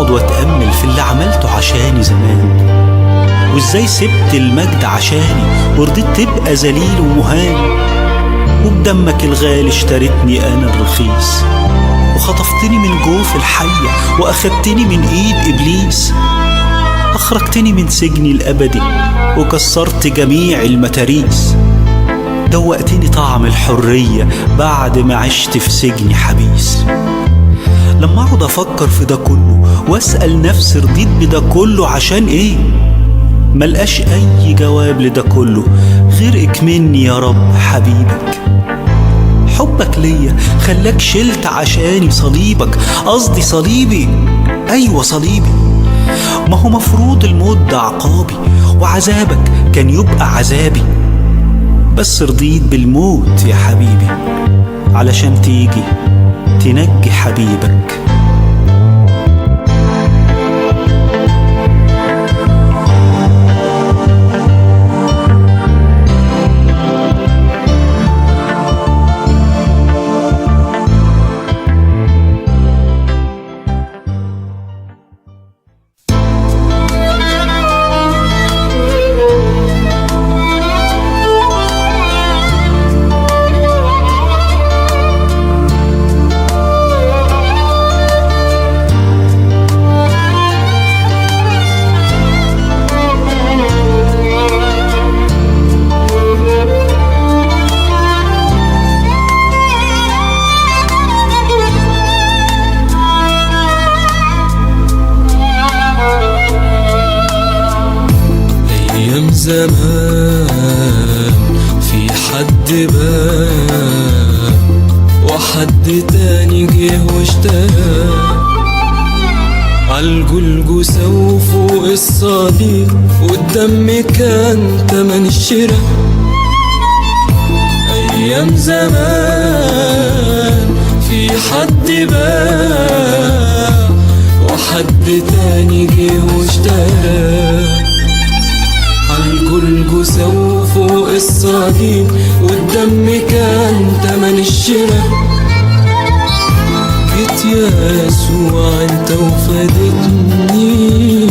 واقعد واتأمل في اللي عملته عشاني زمان، وازاي سبت المجد عشاني ورضيت تبقى ذليل ومهان، وبدمك الغالي اشتريتني انا الرخيص، وخطفتني من جوف الحية واخدتني من ايد ابليس، اخرجتني من سجني الابدي وكسرت جميع المتاريس، دوقتني طعم الحرية بعد ما عشت في سجن حبيس. لما اقعد افكر في ده كله واسأل نفسي رضيت بده كله عشان ايه، ملقاش اي جواب لده كله غير اكمني يا رب حبيبك. حبك ليا خلاك شلت عشاني صليبك، قصدي صليبي، ايوه صليبي. ما هو مفروض الموت ده عقابي وعذابك كان يبقى عذابي، بس رضيت بالموت يا حبيبي علشان تيجي تنجي حبيبك. زمان في حد بان وحد تاني جه واشترى عالجلجسة وفوق الصليب، والدم كان تمن الشراء. أيام زمان في حد بان وحد تاني جه واشترى عالجلجسة وفوق الصليب، والدم كان تمن الشراء. جيت يا يسوع انت وفادتني،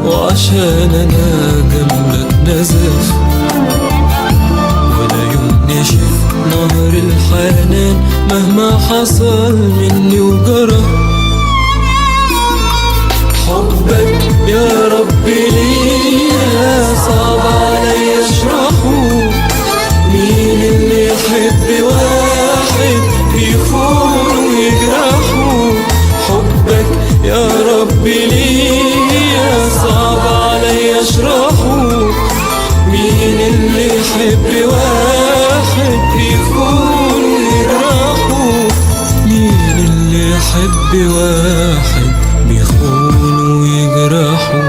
وعشان انا جنبك نزف، ولا يوم نشف نهر الحنان مهما حصل مني وجرى. حبك يا رب ليا صعب عليا اشرحه، مين اللي يحب واحد يخون ويجرحه. حبك يا رب ليا صعب عليا اشرحه، مين اللي يحب واحد يخون ويجرحه. مين اللي يحب واحد بيخون ويجرحه.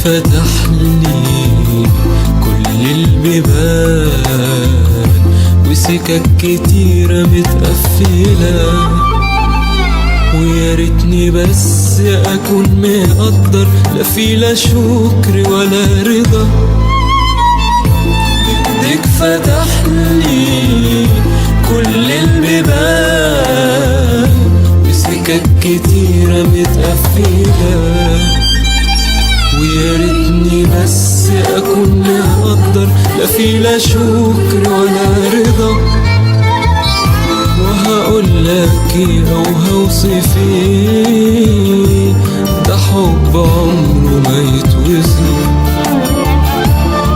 فتح لي كل البيبان وسكك كتيرة متقفلة، ويا ريتني بس اكون مقدر لا في لا شكر ولا رضا. بدك فتح لي كل البيبان وسكك كتيرة متقفلة، ويا ريتني بس اكون مقدر لا في لا شكر ولا رضا. وهقول لك او هوصف ايه، ده حب عمره ما يتوصف،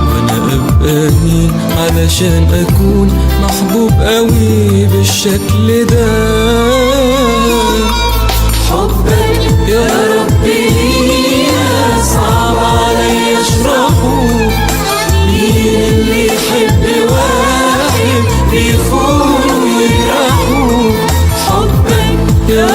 وانا ابقى مين علشان اكون محبوب قوي بالشكل ده. حبك يا ربي ليا صعب عليا اشرحه، مين اللي يحب واحد بيخون ويجرحه؟ حبك يا